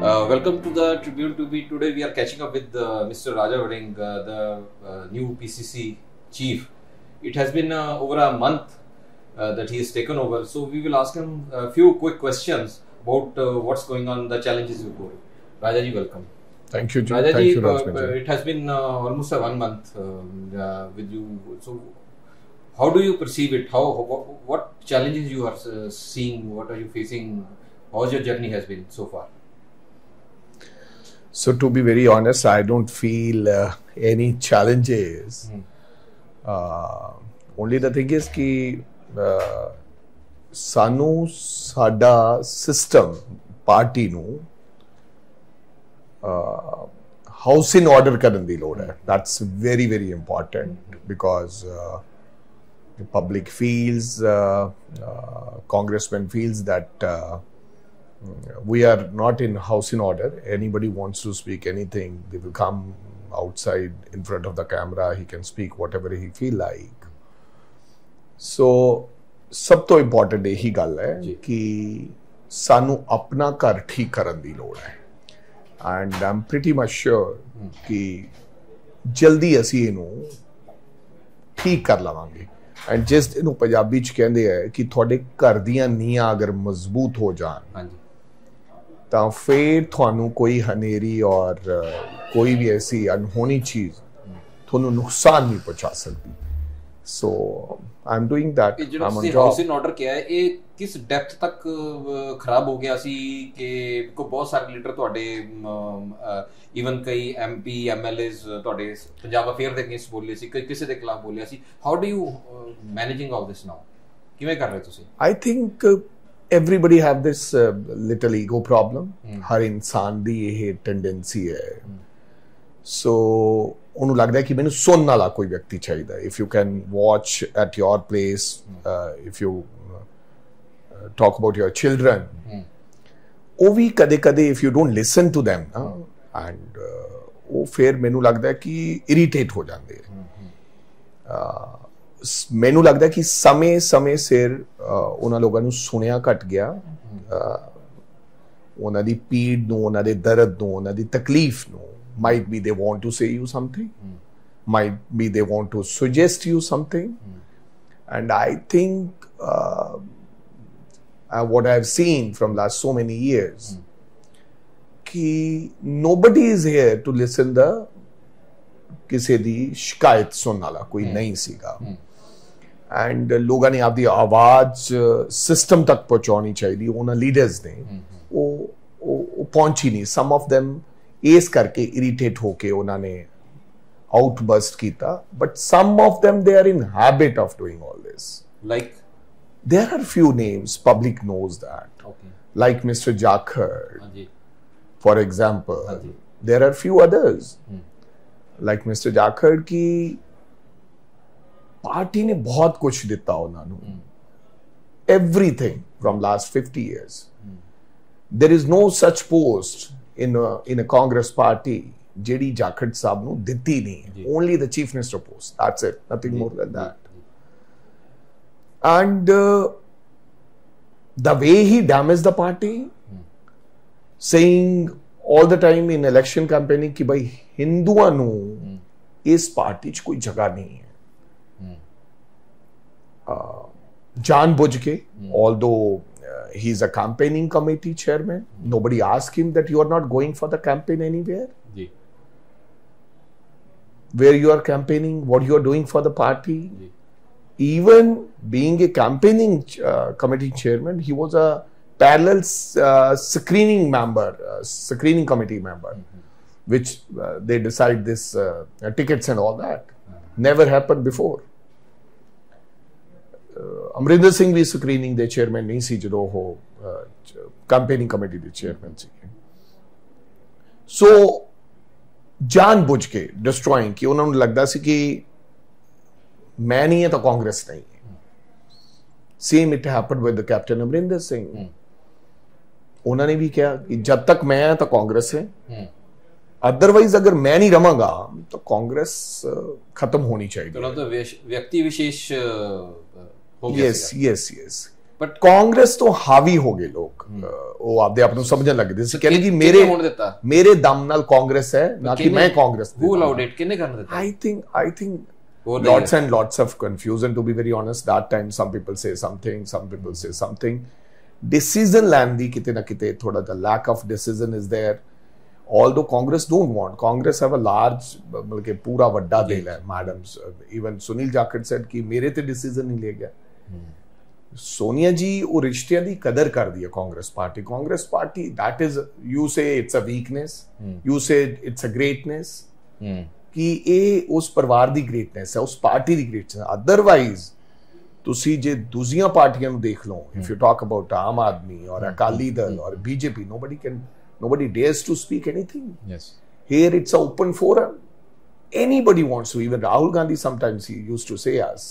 Welcome to the Tribune TV. Today we are catching up with Mr. Raja Vading, the new PCC chief. It has been over a month that he has taken over, so we will ask him a few quick questions about what's going on, the challenges you're going. Raja ji, welcome. Thank you, Ji. Raja Thank ji, you, Rajman. it has been almost 1 month with you. So, how do you perceive it? What challenges you are seeing? What are you facing? How's your journey has been so far? So, to be very honest, I don't feel any challenges. Only the thing is that sanu sada system party nu house in order karan di lod hai. That's very, very important because the public feels, congressman feels that we are not in house in order. Anybody wants to speak anything, they will come outside in front of the camera. He can speak whatever he feel like. So, सब तो important यही गल है कि सानू अपना घर ठीक करन दी लोड़ है. And I'm pretty much sure कि जल्दी असी इनू ठीक कर लवांगे. And जिस इनू पंजाबी च कहंदे है कि थोड़े घर दियां नीयां अगर मजबूत हो जान ਤਾਂ ਫਿਰ ਤੁਹਾਨੂੰ ਕੋਈ ਹਨੇਰੀ ਔਰ ਕੋਈ ਵੀ ਐਸੀ ਅਨਹੋਣੀ ਚੀਜ਼ ਤੁਹਾਨੂੰ ਨੁਕਸਾਨ ਨਹੀਂ ਪਹੁੰਚਾ ਸਕਦੀ. ਸੋ ਆਈ ਐਮ ਡੂਇੰਗ ਦੈਟ. ਇਹ ਜਿਹੜਾ ਤੁਸੀਂ ਹਾਊਸ ਇਨ ਆਰਡਰ ਕਿਹਾ ਹੈ, ਇਹ ਕਿਸ ਡੈਪਥ ਤੱਕ ਖਰਾਬ ਹੋ ਗਿਆ ਸੀ ਕਿ ਕੋ ਬਹੁਤ ਸਾਰੇ ਲੀਡਰ ਤੁਹਾਡੇ ਈਵਨ ਕਈ ਐਮਪੀ ਐਮਐਲਏਜ਼ ਤੁਹਾਡੇ ਪੰਜਾਬ ਅਫੇਅਰ ਦੇ ਅਗੇਂਸਟ ਬੋਲੇ ਸੀ, ਕਿਸੇ ਦੇ ਖਿਲਾਫ ਬੋਲਿਆ ਸੀ. ਹਾਊ ਡੂ ਯੂ ਮੈਨੇਜਿੰਗ ਆਲ ਦਿਸ ਨਾਓ? ਕਿਵੇਂ ਕਰ ਰਹੇ ਤੁਸੀਂ? I think everybody have this little ego problem. हर इंसान दी ये tendency है. So उन्हें लगता है कि मैंने सुनने वाला कोई व्यक्ति चाहिए. If you can watch at your place, if you talk about your children, वो भी कदे-कदे if you don't listen to them, and वो फिर मैंने लगता है कि irritate हो जाते हैं. ਮੈਨੂੰ ਲੱਗਦਾ ਕਿ ਸਮੇਂ ਸਿਰ ਉਹਨਾਂ ਲੋਕਾਂ ਨੂੰ ਸੁਣਿਆ ਘਟ ਗਿਆ. ਉਹਨਾਂ ਦੀ ਪੀੜ ਨੂੰ, ਉਹਨਾਂ ਦੇ ਦਰਦ ਨੂੰ, ਉਹਨਾਂ ਦੀ ਤਕਲੀਫ ਨੂੰ. might be they want to say you something, might be they want to suggest you something, and I think what I have seen from last so many years कि nobody is here to listen the ਕਿਸੇ ਦੀ ਸ਼ਿਕਾਇਤ ਸੁਣਨ ਵਾਲਾ ਕੋਈ ਨਹੀਂ ਸੀਗਾ. And लोगों ने आपकी आवाज सिस्टम तक पहुंचानी चाहिए. उन्होंने लीडर्स ने वो पहुंची नहीं. सम ऑफ देम इस करके इरिटेट होके उन्होंने आउटबर्स्ट किया. But some of them they are in habit of doing all this. Like there are few names, public knows that. Like mister Jakhar for example. There are few others like mister Jakhar की party ने बहुत कुछ दिता उन्होंने. Everything from last 50 years. There is no such post in a Congress party जेडी जाखड़ साहब नु दिती नहीं. Only the chief minister post, that's it, nothing more than that. And the way he damage the party, saying all the time in election campaigning कि भाई हिंदुओं नु इस पार्टी च कोई जगह नहीं है. जानबूझ के, although he is a campaigning committee chairman, nobody asked him that you are not going for the campaign anywhere. Where you are campaigning, what you are doing for the party. Even being a campaigning committee chairman, he was a parallel screening member, screening committee member, which they decide this tickets and all that. Never happened before. Amarinder Singh ਵੀ screening ਦੇ chairman ਨਹੀਂ ਸੀ ਜਦੋਂ ਉਹ campaigning committee ਦੇ chairman ਸੀ. So ਜਾਣਬੁੱਝ ਕੇ ਡਿਸਟਰੋਇੰਗ ਕਿ ਉਹਨਾਂ ਨੂੰ ਲੱਗਦਾ ਸੀ ਕਿ ਮੈਂ ਨਹੀਂ ਹੈ ਤਾਂ ਕਾਂਗਰਸ ਨਹੀਂ ਹੈ. Same it happened with the captain Amarinder Singh. ਉਹਨਾਂ ਨੇ ਵੀ ਕਿਹਾ ਕਿ ਜਦ ਤੱਕ ਮੈਂ ਹਾਂ ਤਾਂ ਕਾਂਗਰਸ ਹੈ, अदरवाइज अगर मैं नहीं रवांगा तो कांग्रेस खत्म होनी चाहिए. तो व्यक्ति विशेष हो गया. यस. ਬਟ ਕਾਂਗਰਸ ਤੋਂ ਹਾਵੀ ਹੋ ਗਏ ਲੋਕ, ਉਹ ਆਪਦੇ ਆਪ ਨੂੰ ਸਮਝਣ ਲੱਗਦੇ ਸੀ ਕਹਿੰਦੇ ਕਿ ਮੇਰੇ ਦਮ ਨਾਲ ਕਾਂਗਰਸ ਹੈ, ਨਾ ਕਿ ਮੈਂ ਕਾਂਗਰਸ। who allowed it? ਕਿਹਨੇ ਕਰਨ ਦਿੱਤਾ? I think lots and lots of confusion, to be very honest. That time some people say something, some people say something. Decision ਲੈਣ ਦੀ ਕਿਤੇ ਨਾ ਕਿਤੇ ਥੋੜਾ ਜਿਹਾ lack of decision is there. Although Congress don't want, Congress have a large, मतलब कि पूरा ਵੱਡਾ ਦਿਲ ਹੈ madams. Even Sunil Jakhar said कि मेरे ते decision नहीं ले गया। सोनिया जी वो रिश्तियां दी कदर कर दी है Congress party that is, you से इट्स अ वीकनेस, यू से इट्स अ ग्रेटनेस, कि ये उस परिवार दी ग्रेटनेस है, उस पार्टी दी ग्रेटनेस है। अदरवाइज तुसी जे दूसरियां पार्टियां नु देख लो, इफ यू टॉक अबाउट आम आदमी और अकाली दल और BJP, nobody dares to speak anything. Yes, here it's an open forum. Anybody wants to, even Rahul Gandhi sometimes he used to say us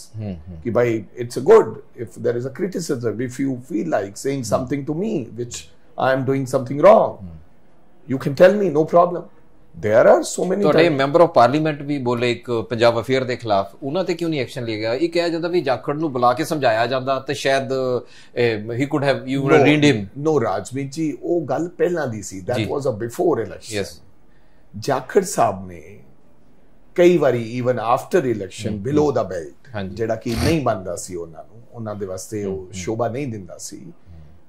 ki bhai it's a good if there is a criticism, if you feel like saying something to me which I am doing something wrong, you can tell me, no problem. There are so many ਤੁਹਾਡੇ member of parliament ਵੀ ਬੋਲੇ ਇੱਕ Punjab affair ਦੇ ਖਿਲਾਫ, ਉਹਨਾਂ ਤੇ ਕਿਉਂ ਨਹੀਂ action ਲਿਆ ਗਿਆ? ਇਹ ਕਿਹਾ ਜਾਂਦਾ ਵੀ ਜਾਖੜ ਨੂੰ ਬੁਲਾ ਕੇ ਸਮਝਾਇਆ ਜਾਂਦਾ ਤੇ ਸ਼ਾਇਦ he could have, you would have read him. No Rajmeet ji, ਉਹ ਗੱਲ ਪਹਿਲਾਂ ਦੀ ਸੀ, that was a before election. Yes, Jakhar ਸਾਹਿਬ ਨੇ ਕਈ ਵਾਰੀ ਈਵਨ ਆਫਟਰ ਇਲੈਕਸ਼ਨ ਬਿਲੋ ਦਾ ਬੈਲਟ, ਜਿਹੜਾ ਕਿ ਨਹੀਂ ਬਣਦਾ ਸੀ ਉਹਨਾਂ ਦੇ ਵਾਸਤੇ, ਉਹ ਸ਼ੋਭਾ ਨਹੀਂ ਦਿੰਦਾ ਸੀ,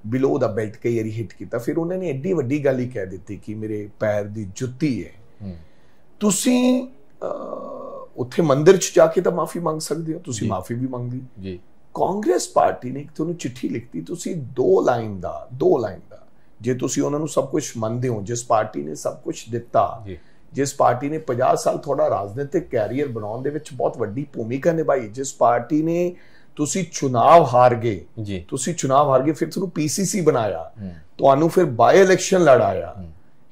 ਬਿਲੋ ਦਾ ਬੈਲਟ ਕਈ ਵਾਰੀ ਹਿੱਟ ਕੀਤਾ। ਫਿਰ ਉਹਨਾਂ ਨੇ ਐਡੀ ਵੱਡੀ ਗੱਲ ਹੀ ਕਹਿ ਦਿੱਤੀ ਕਿ ਮੇਰੇ ਪੈਰ ਦੀ ਜੁੱਤੀ ਹੈ। ਤੁਸੀਂ ਉੱਥੇ ਮੰਦਿਰ 'ਚ ਜਾ ਕੇ ਤਾਂ ਮਾਫੀ ਮੰਗ ਸਕਦੇ ਹੋ, ਤੁਸੀਂ ਮਾਫੀ ਵੀ ਮੰਗ ਲਈ। ਕਾਂਗਰਸ ਪਾਰਟੀ ਨੇ ਤੁਹਾਨੂੰ ਚਿੱਠੀ ਲਿਖਤੀ, ਤੁਸੀਂ 2 ਲਾਈਨ ਦਾ ਜੇ ਤੁਸੀਂ ਉਹਨਾਂ ਨੂੰ ਸਭ ਕੁਝ ਮੰਨਦੇ ਹੋ, ਜਿਸ ਪਾਰਟੀ ਨੇ ਸਭ ਕੁਝ ਦਿੱਤਾ, ਜਿਸ ਪਾਰਟੀ ਨੇ 50 ਸਾਲ ਤੁਹਾਡਾ ਰਾਜਨੀਤਿਕ ਕੈਰੀਅਰ ਬਣਾਉਣ ਦੇ ਵਿੱਚ ਬਹੁਤ ਵੱਡੀ ਭੂਮਿਕਾ ਨਿਭਾਈ, ਜਿਸ ਪਾਰਟੀ ਨੇ ਤੁਸੀਂ ਚੁਣਾਵ ਹਾਰ ਗਏ, ਫਿਰ ਤੁਹਾਨੂੰ ਪੀਸੀਸੀ ਬਣਾਇਆ, ਤੁਹਾਨੂੰ ਫਿਰ ਬਾਈ ਇਲੈਕਸ਼ਨ ਲੜਾਇਆ,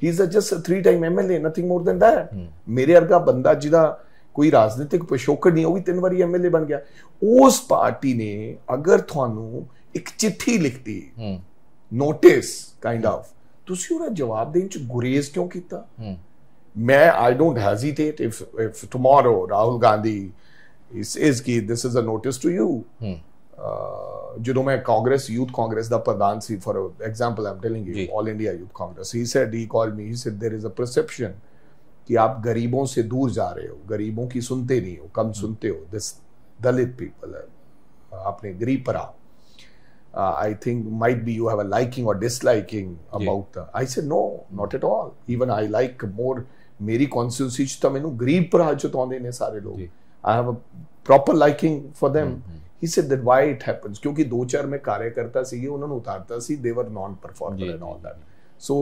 he is just 3 time MLA, nothing more than that. ਮੇਰੇ ਵਰਗਾ ਬੰਦਾ ਜਿਹਦਾ ਕੋਈ ਰਾਜਨੀਤਿਕ ਪਿਛੋਕੜ ਨਹੀਂ, ਉਹ ਵੀ 3 ਵਾਰੀ ਐਮਐਲਏ ਬਣ ਗਿਆ। ਉਸ ਪਾਰਟੀ ਨੇ ਅਗਰ ਤੁਹਾਨੂੰ ਇੱਕ ਚਿੱਠੀ ਲਿਖਤੀ, ਨੋਟਿਸ ਕਾਈਂਡ ਆਫ, ਤੁਸੀਂ ਉਹਦਾ ਜਵਾਬ ਦੇਣ ਚ ਗੁਰੇਜ਼ ਕਿਉਂ ਕੀਤਾ? I don't hesitate if tomorrow Rahul Gandhi says कि this is a notice to you. ਜਦੋਂ ਮੈਂ ਕਾਂਗਰਸ ਯੂਥ ਕਾਂਗਰਸ ਦਾ ਪ੍ਰਧਾਨ ਸੀ, for example I'm telling you, all India Youth Congress, he called me, he said there is a perception कि आप गरीबों से दूर जा रहे हो, गरीबों की सुनते नहीं हो, कम सुनते हो, this Dalit people, अपने गरीब पर I think might be you have a liking or disliking about I said no, not at all. Even I like more, मेरी constituency च तो मैंने गरीब पर हाथ चुताने ने सारे लोग, I have a proper liking for them. He said that why it happens, क्योंकि 2-4 में कार्यकर्ता सी उन्होंने उतारता सी, they were non-performer and all that. So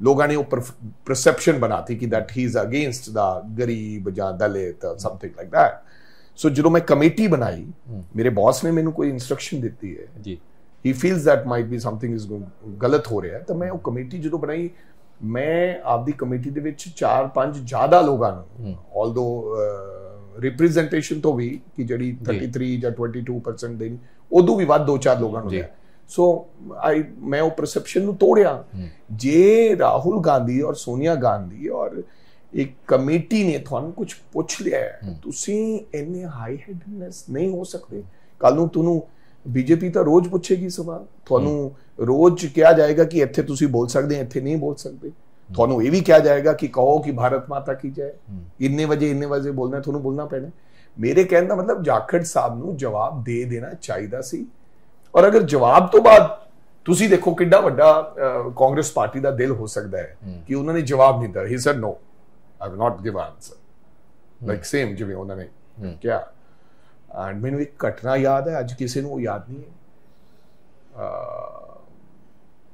लोगों ने वो perception बनाती कि that he is against the गरीब या दलित something like that. So ਜਦੋਂ ਮੈਂ ਕਮੇਟੀ ਬਣਾਈ, ਮੇਰੇ ਬੌਸ ਨੇ ਮੈਨੂੰ ਕੋਈ ਇਨਸਟਰਕਸ਼ਨ ਦਿੱਤੀ ਹੈ ਜੀ, he feels that might be something is ਗਲਤ ਹੋ ਰਿਹਾ, ਤਾਂ ਮੈਂ ਉਹ ਕਮੇਟੀ ਜਦੋਂ ਬਣਾਈ, ਮੈਂ ਆਪਦੀ ਕਮੇਟੀ ਦੇ ਵਿੱਚ 4-5 ਜ਼ਿਆਦਾ ਲੋਕਾਂ ਨੂੰ, although ਰਿਪਰੈਜ਼ੈਂਟੇਸ਼ਨ ਤੋਂ ਵੀ ਕਿ ਜਿਹੜੀ 33 ਜਾਂ 22% ਦੇ, ਉਦੋਂ ਵੀ ਵੱਧ 2-4 ਲੋਕਾਂ ਨੂੰ ਲਿਆ। ਸੋ ਮੈਂ ਉਹ ਪਰਸੈਪਸ਼ਨ ਨੂੰ ਤੋੜਿਆ। ਜੇ ਰਾਹੁਲ ਗਾਂਧੀ ਔਰ ਸੋਨੀਆ ਗਾਂਧੀ ਔਰ ਇੱਕ ਕਮੇਟੀ ਨੇ ਤੁਹਾਨੂੰ ਕੁਝ ਪੁੱਛ ਲਿਆ, ਤੁਸੀਂ ਇੰਨੇ ਹਾਈ ਹੈਡਨੈਸ ਨਹੀਂ ਹੋ ਸਕਦੇ। ਕੱਲ ਨੂੰ ਤੁਹਾਨੂੰ ਬੀਜੇਪੀ ਤਾਂ ਰੋਜ਼ ਪੁੱਛੇਗੀ ਸਵਾਲ, ਤੁਹਾਨੂੰ ਰੋਜ਼ ਕਿਹਾ ਜਾਏਗਾ ਕਿ ਇੱਥੇ ਤੁਸੀਂ ਬੋਲ ਸਕਦੇ, ਇੱਥੇ ਨਹੀਂ ਬੋਲ ਸਕਦੇ। ਤੁਹਾਨੂੰ ਇਹ ਵੀ ਕਿਹਾ ਜਾਏਗਾ ਕਿ ਕਹੋ ਕਿ ਭਾਰਤ ਮਾਤਾ ਕੀ ਜੈ, ਇੰਨੇ ਵਜੇ ਬੋਲਣਾ, ਤੁਹਾਨੂੰ ਬੋਲਣਾ ਪੈਣਾ। ਮੇਰੇ ਕਹਿਣ ਦਾ ਮਤਲਬ ਜਾਖੜ ਸਾਹਿਬ ਨੂੰ ਜਵਾਬ ਦੇ ਦੇਣਾ ਚਾਹੀਦਾ ਸੀ। ਔਰ ਅਗਰ ਜਵਾਬ ਤੋਂ ਬਾਅਦ ਤੁਸੀਂ ਦੇਖੋ ਕਿੰਨਾ ਵੱਡਾ ਕਾਂਗਰਸ ਪਾਰਟੀ ਦਾ ਦਿਲ ਹੋ ਸਕਦਾ ਹੈ ਕਿ ਉਹਨਾਂ ਨੇ ਜਵਾਬ ਨਹੀਂ ਦਿੱਤਾ, he said no, I will not give answer, like same ਜਿਵੇਂ ਉਹਨਾਂ ਨੇ ਕਿਹਾ। ਐਂਡ ਮੈਨੂੰ ਇੱਕ ਘਟਨਾ ਯਾਦ ਹੈ, ਅੱਜ ਕਿਸੇ ਨੂੰ ਉਹ ਯਾਦ ਨਹੀਂ ਹੈ,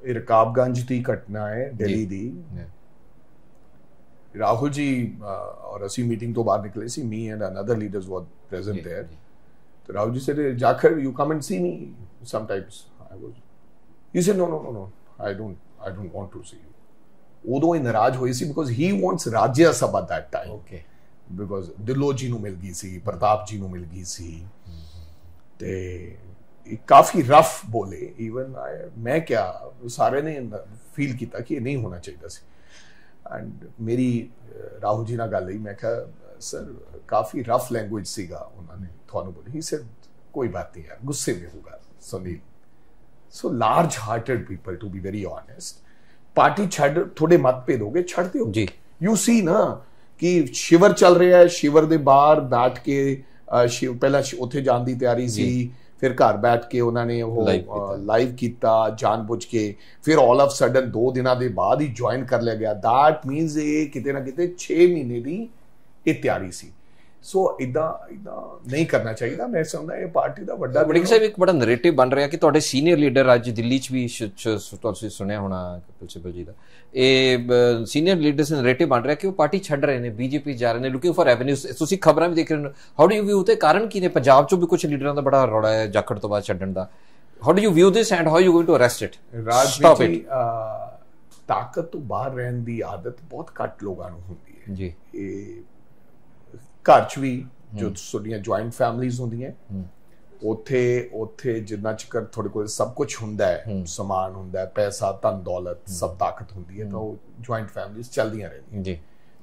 ਇਹ ਰਕਾਬਗੰਜ ਦੀ ਘਟਨਾ ਹੈ ਦਿੱਲੀ ਦੀ। ਰਾਹੁਲ ਜੀ ਔਰ ਅਸੀਂ ਮੀਟਿੰਗ ਤੋਂ ਬਾਹਰ ਨਿਕਲੇ ਸੀ, me and another leaders were present there. So Rahul ji said, Jakhar, you come and see me sometimes. He said, no, I don't want to see you. ਉਦੋਂ ਇਹ ਨਾਰਾਜ਼ ਹੋਏ ਸੀ because he wants Rajya Sabha that time. Okay. Because ਦਿੱਲੋ ਜੀ ਨੂੰ ਮਿਲ ਗਈ ਸੀ, ਪ੍ਰਤਾਪ ਜੀ ਨੂੰ ਮਿਲ ਗਈ ਸੀ, ਤੇ ਕਾਫੀ ਰਫ ਬੋਲੇ। ਈਵਨ ਮੈਂ ਕਿਹਾ, ਸਾਰੇ ਨੇ ਫੀਲ ਕੀਤਾ ਕਿ ਇਹ ਨਹੀਂ ਹੋਣਾ ਚਾਹੀਦਾ ਸੀ। ਐਂਡ ਮੇਰੀ ਰਾਹੁਲ ਜੀ ਨਾਲ ਗੱਲ ਹੋਈ, ਮੈਂ ਕਿਹਾ ਸਰ ਕਾਫੀ ਰਫ ਲੈਂਗੁਏਜ ਸੀਗਾ ਉਹਨਾਂ ਨੇ ਤੁਹਾਨੂੰ ਬੋਲੀ। ਹੀ ਸੈਡ ਕੋਈ ਬਾਤ ਨਹੀਂ ਯਾਰ, ਗੁੱਸੇ में होगा Sunil, so large hearted people, to be very honest, party ਛੱਡ, ਥੋੜੇ ਮਤਭੇਦ ਹੋ ਗਏ, ਛੱਡ ਦਿਓ ਜੀ। ਯੂ ਸੀ ਨਾ ਕਿ ਸ਼ਿਵਰ ਚੱਲ ਰਿਹਾ ਹੈ, ਸ਼ਿਵਰ ਦੇ ਬਾਹਰ ਬੈਠ ਕੇ ਪਹਿਲਾਂ ਉੱਥੇ ਜਾਣ ਦੀ ਤਿਆਰੀ ਸੀ, ਫਿਰ ਘਰ ਬੈਠ ਕੇ ਉਹਨਾਂ ਨੇ ਉਹ ਲਾਈਵ ਕੀਤਾ ਜਾਣਬੁੱਝ ਕੇ, ਫਿਰ ਆਲ ਆਫ ਸਡਨ 2 ਦਿਨਾਂ ਦੇ ਬਾਅਦ ਹੀ ਜੁਆਇਨ ਕਰ ਲਿਆ ਗਿਆ। ਦੈਟ ਮੀਨਸ ਇਹ ਕਿਤੇ ਨਾ ਕਿਤੇ 6 ਮਹੀਨੇ ਦੀ ਇਹ ਤਿਆਰੀ ਸੀ। ਸੋ ਇਦਾਂ ਨਹੀਂ ਕਰਨਾ ਚਾਹੀਦਾ। ਮੈਂ ਸਮਝਦਾ ਇਹ ਪਾਰਟੀ ਦਾ ਵੱਡਾ ਵੜਿੰਗ ਸਾਹਿਬ ਇੱਕ ਬੜਾ ਨੈਰੇਟਿਵ ਬਣ ਰਿਹਾ ਕਿ ਤੁਹਾਡੇ ਸੀਨੀਅਰ ਲੀਡਰ ਅੱਜ ਦਿੱਲੀ 'ਚ ਵੀ ਤੁਸੀਂ ਸੁਣਿਆ ਹੋਣਾ ਕਪਿਲ ਸਿੱਬਲ ਜੀ ਦਾ, ਇਹ ਸੀਨੀਅਰ ਲੀਡਰਸ ਦਾ ਨੈਰੇਟਿਵ ਬਣ ਰਿਹਾ ਕਿ ਉਹ ਪਾਰਟੀ ਛੱਡ ਰਹੇ ਨੇ, ਬੀਜੇਪੀ ਜਾ ਰਹੇ ਨੇ, ਲੁਕਿੰਗ ਫॉर ਐਵੇਨਿਊਜ਼। ਤੁਸੀਂ ਖਬਰਾਂ ਵੀ ਦੇਖ ਰਹੇ ਹੋ, ਹਾਊ ਡੂ ਯੂ ਵਿਊ ਤੇ ਕਾਰਨ ਕੀ ਨੇ? ਪੰਜਾਬ 'ਚੋਂ ਵੀ ਕੁਝ ਲੀਡਰਾਂ ਦਾ ਬੜਾ ਰੌਲਾ ਹੈ ਜਾਖੜ ਤੋਂ ਬਾਅਦ ਛੱਡਣ ਦਾ। How do you view this and how you going to arrest it? ਰਾਜਨੀਤੀ ਤਾਕਤ ਤੋਂ ਬਾਹਰ ਰਹਿਣ ਦੀ ਆਦਤ ਬਹੁਤ ਘੱਟ ਲੋਕਾਂ ਨੂੰ ਹੁੰਦੀ ਹੈ ਜੀ। ਇਹ ਘਰ 'ਚ ਵੀ ਜੋ ਤੁਹਾਡੀਆਂ ਜੁਆਇੰਟ ਫੈਮਲੀਜ਼ ਹੁੰਦੀਆਂ, ਉੱਥੇ ਜਿੰਨਾ ਚਿਰ ਤੁਹਾਡੇ ਕੋਲ ਸਭ ਕੁਝ ਹੁੰਦਾ ਹੈ, ਸਮਾਨ ਹੁੰਦਾ ਹੈ, ਪੈਸਾ, ਧਨ ਦੌਲਤ, ਸਭ ਤਾਕਤ ਹੁੰਦੀ ਹੈ, ਤਾਂ ਉਹ ਜੁਆਇੰਟ ਫੈਮਲੀਜ਼ ਚੱਲਦੀਆਂ ਰਹਿੰਦੀਆਂ ਜੀ।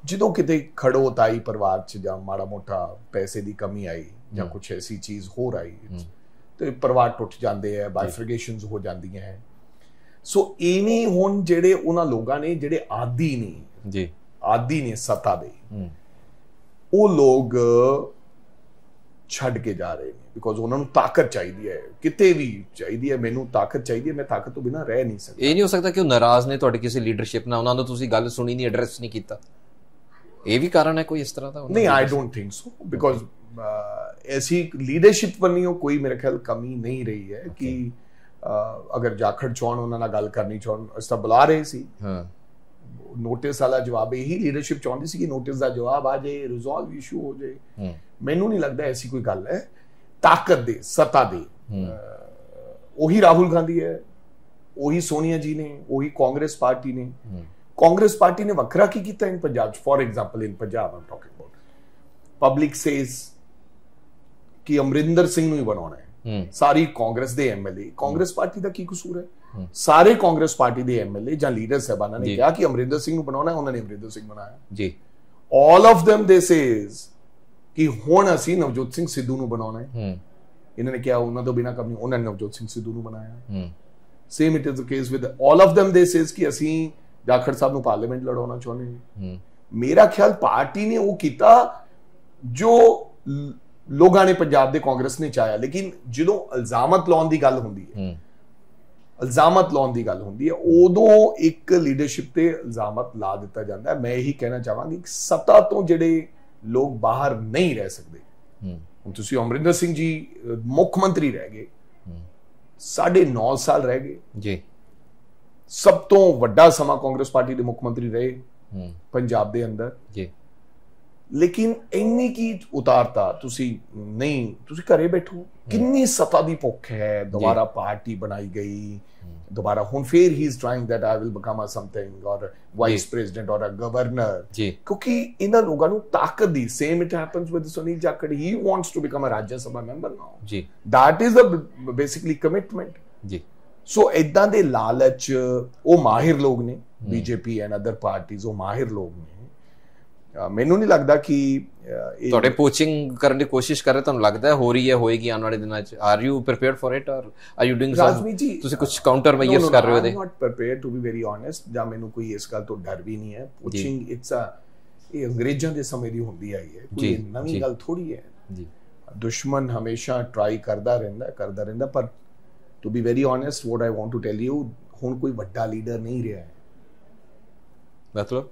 ਜਦੋਂ ਕਿਤੇ ਖੜੋ ਤਾਈ ਪਰਿਵਾਰ 'ਚ ਜਾਂ ਮਾੜਾ ਮੋਟਾ ਪੈਸੇ ਦੀ ਕਮੀ ਆਈ ਜਾਂ ਕੁਝ ਐਸੀ ਚੀਜ਼ ਹੋਰ ਆਈ ਤੇ ਪਰਿਵਾਰ ਟੁੱਟ ਜਾਂਦੇ ਹੈ, ਬਾਈਫਰਗੇਸ਼ਨਸ ਹੋ ਜਾਂਦੀਆਂ ਹੈ। ਸੋ ਇਵੇਂ ਹੁਣ ਜਿਹੜੇ ਉਹਨਾਂ ਲੋਕਾਂ ਨੇ ਜਿਹੜੇ ਆਦੀ ਨੇ ਸੱਤਾ ਦੇ, ਉਹ ਲੋਕ ਛੱਡ ਕੇ ਜਾ ਰਹੇ ਨੇ ਬਿਕੋਜ਼ ਉਹਨਾਂ ਨੂੰ ਤਾਕਤ ਚਾਹੀਦੀ ਹੈ, ਕਿਤੇ ਵੀ ਚਾਹੀਦੀ ਹੈ। ਮੈਨੂੰ ਤਾਕਤ ਚਾਹੀਦੀ ਹੈ, ਮੈਂ ਤਾਕਤ ਤੋਂ ਬਿਨਾਂ ਰਹਿ ਨਹੀਂ ਸਕਦਾ। ਇਹ ਨਹੀਂ ਹੋ ਸਕਦਾ ਕਿ ਉਹ ਨਾਰਾਜ਼ ਨੇ ਤੁਹਾਡੀ ਕਿਸੇ ਲੀਡਰਸ਼ਿਪ ਨਾਲ, ਉਹਨਾਂ ਨੂੰ ਤੁਸੀਂ ਗੱਲ ਸੁਣੀ ਨਹੀਂ, ਐਡਰੈਸ ਨਹੀਂ ਕੀਤਾ, ਇਹ ਵੀ ਕਾਰਨ ਹੈ ਕੋਈ ਇਸ ਤਰ੍ਹਾਂ ਦਾ? ਨਹੀਂ, I don't think so, because ਐਸੀ ਲੀਡਰਸ਼ਿਪ ਬੰਨੀ ਕੋਈ ਮੇਰੇ ਖਿਆਲ ਕਮੀ ਨਹੀਂ ਰਹੀ ਹੈ ਕਿ ਅਗਰ ਜਾਖੜ ਚਾਹਣ ਉਹਨਾਂ ਨਾਲ ਗੱਲ ਕਰਨੀ ਚਾਹਣ, ਅਸੀਂ ਤਾਂ ਬੁਲਾ ਰਹੇ ਸੀ। ਨੋਟਿਸ ਵਾਲਾ ਜਵਾਬ ਇਹੀ ਲੀਡਰਸ਼ਿਪ ਚਾਹੁੰਦੀ ਸੀ ਕਿ ਨੋਟਿਸ ਦਾ ਜਵਾਬ ਆ ਜਾਏ, ਰਿਜ਼ੋਲਵ ਇਸ਼ੂ ਹੋ ਜਾਏ। ਮੈਨੂੰ ਨਹੀਂ ਲੱਗਦਾ ਐਸੀ ਕੋਈ ਗੱਲ ਹੈ। ਤਾਕਤ ਦੇ, ਸੱਤਾ ਦੇ, ਉਹੀ ਰਾਹੁਲ ਗਾਂਧੀ ਹੈ, ਉਹੀ ਸੋਨੀਆ ਜੀ ਨੇ, ਉਹੀ ਕਾਂਗਰਸ ਪਾਰਟੀ ਨੇ। ਕਾਂਗਰਸ ਪਾਰਟੀ ਨੇ ਵੱਖਰਾ ਕੀ ਕੀਤਾ in Punjab? For example in Punjab Aam talking about, public says ਕਿ ਅਮਰਿੰਦਰ ਸਿੰਘ ਨੂੰ ਹੀ ਬਣਾਉਣਾ ਹੈ। ਸਾਰੀ ਕਾਂਗਰਸ ਦੇ ਐਮਐਲਏ, ਕਾਂਗਰਸ ਪਾਰਟੀ ਦਾ ਕੀ ਕਸੂਰ ਹੈ? ਸਾਰੇ ਕਾਂਗਰਸ ਪਾਰਟੀ ਦੇ ਐਮਐਲਏ ਜਾਂ ਲੀਡਰ ਸਾਹਿਬਾਨਾਂ ਨੇ ਕਿਹਾ ਕਿ ਅਮਰਿੰਦਰ ਸਿੰਘ ਨੂੰ ਬਣਾਉਣਾ, ਉਹਨਾਂ ਨੇ ਅਮਰਿੰਦਰ ਸਿੰਘ ਬਣਾਇਆ ਜੀ। All of them they says ਕਿ ਹੁਣ ਅਸੀਂ ਨਵਜੋਤ ਸਿੰਘ ਸਿੱਧੂ ਨੂੰ ਬਣਾਉਣਾ ਹੈ। ਇਹਨਾਂ ਨੇ ਕਿਹਾ ਉਹਨਾਂ ਤੋਂ ਬਿਨਾਂ ਕੰਮ, ਉਹਨਾਂ ਨੇ ਨਵਜੋਤ ਸਿੰਘ ਸਿੱਧੂ ਨੂੰ ਬਣਾਇਆ। Same it is the case with all of them they says ਕਿ ਅਸੀਂ ਜਾਖੜ ਸਾਹਿਬ ਨੂੰ ਪਾਰਲੀਮੈਂਟ ਲੜਾਉਣਾ ਚਾਹੁੰਦੇ ਹਾਂ। ਮੇਰਾ ਖਿਆਲ ਪਾਰਟੀ ਨੇ ਉਹ ਕੀਤਾ ਜੋ ਲੋਕਾਂ ਨੇ ਪੰਜਾਬ ਦੇ ਕਾਂਗਰਸ ਨੇ ਚਾਹਿਆ। ਲੇਕਿਨ ਜਦੋਂ ਇਲਜ਼ਾਮਤ ਲਾਉਣ ਦੀ ਗੱਲ ਹੁੰਦੀ ਹੈ, ਉਦੋਂ ਇੱਕ ਲੀਡਰਸ਼ਿਪ ਤੇ ਇਲਜ਼ਾਮਤ ਲਾ ਦਿੱਤਾ ਜਾਂਦਾ ਹੈ। ਮੈਂ ਇਹੀ ਕਹਿਣਾ ਚਾਹਾਂਗੀ ਕਿ ਸੱਤਾ ਤੋਂ ਜਿਹੜੇ ਲੋਕ ਬਾਹਰ ਨਹੀਂ ਰਹਿ ਸਕਦੇ, ਹੁਣ ਤੁਸੀਂ ਅਮਰਿੰਦਰ ਸਿੰਘ ਜੀ ਮੁੱਖ ਮੰਤਰੀ ਰਹਿ ਗਏ, 9.5 ਸਾਲ ਰਹਿ ਗਏ ਜੀ, ਸਭ ਤੋਂ ਵੱਡਾ ਸਮਾਂ ਕਾਂਗਰਸ ਪਾਰਟੀ ਦੇ ਮੁੱਖ ਮੰਤਰੀ ਰਹੇ ਪੰਜਾਬ ਦੇ ਅੰਦਰ ਜੀ। ਲੇਕਿਨ ਇੰਨੀ ਕੀ ਉਤਾਰਤਾ ਤੁਸੀਂ ਨਹੀਂ, ਤੁਸੀਂ ਘਰੇ ਬੈਠੋ। ਕਿੰਨੀ ਸੱਤਾ ਦੀ ਭੁੱਖ ਹੈ, ਦੁਬਾਰਾ ਪਾਰਟੀ ਬਣਾਈ ਗਈ, ਦੁਬਾਰਾ ਹੁਣ ਫੇਰ he is trying that I will become a something or vice president or a governor, ਕਿਉਂਕਿ ਇਹਨਾਂ ਲੋਕਾਂ ਨੂੰ ਤਾਕਤ ਦੀ। Same it happens with Sunil Jakhar, he wants to become a Rajya Sabha member now ji. That is a basically commitment ji. So ਇਦਾਂ ਦੇ ਲਾਲਚ, ਉਹ ਮਾਹਿਰ ਲੋਕ ਨੇ, ਬੀਜੇਪੀ ਐਂਡ ਅਦਰ ਪਾਰਟੀਜ਼, ਉਹ ਮਾਹਿਰ ਲੋਕ ਨੇ। ਮੈਨੂੰ ਨਹੀਂ ਲੱਗਦਾ ਕਿ ਤੁਹਾਡੇ ਪੋਚਿੰਗ ਕਰਨ ਦੀ ਕੋਸ਼ਿਸ਼ ਕਰ ਰਹੇ, ਤੁਹਾਨੂੰ ਲੱਗਦਾ ਹੋ ਰਹੀ ਹੈ, ਹੋਏਗੀ ਆਉਣ ਵਾਲੇ ਦਿਨਾਂ 'ਚ? Are you prepared for it or are you doing some, ਤੁਸੀਂ ਕੁਝ ਕਾਊਂਟਰ ਮੇਜਰਸ ਕਰ ਰਹੇ ਹੋ? I am not prepared to be very honest, ਜਾਂ ਮੈਨੂੰ ਕੋਈ ਇਸ ਗੱਲ ਤੋਂ ਡਰ ਵੀ ਨਹੀਂ ਹੈ। ਪੋਚਿੰਗ ਇਟਸ ਇਹ ਅੰਗਰੇਜ਼ਾਂ ਦੇ ਸਮੇਂ ਦੀ ਹੁੰਦੀ ਆਈ ਹੈ, ਕੋਈ ਨਵੀਂ ਗੱਲ ਥੋੜੀ ਹੈ ਜੀ। ਦੁਸ਼ਮਣ ਹਮੇਸ਼ਾ ਟਰਾਈ ਕਰਦਾ ਰਹਿੰਦਾ, ਪਰ to be very honest what I want to tell you, ਹੁਣ ਕੋਈ ਵੱਡਾ ਲੀਡਰ ਨਹੀਂ ਰਿਹਾ ਹੈ। ਮਤਲਬ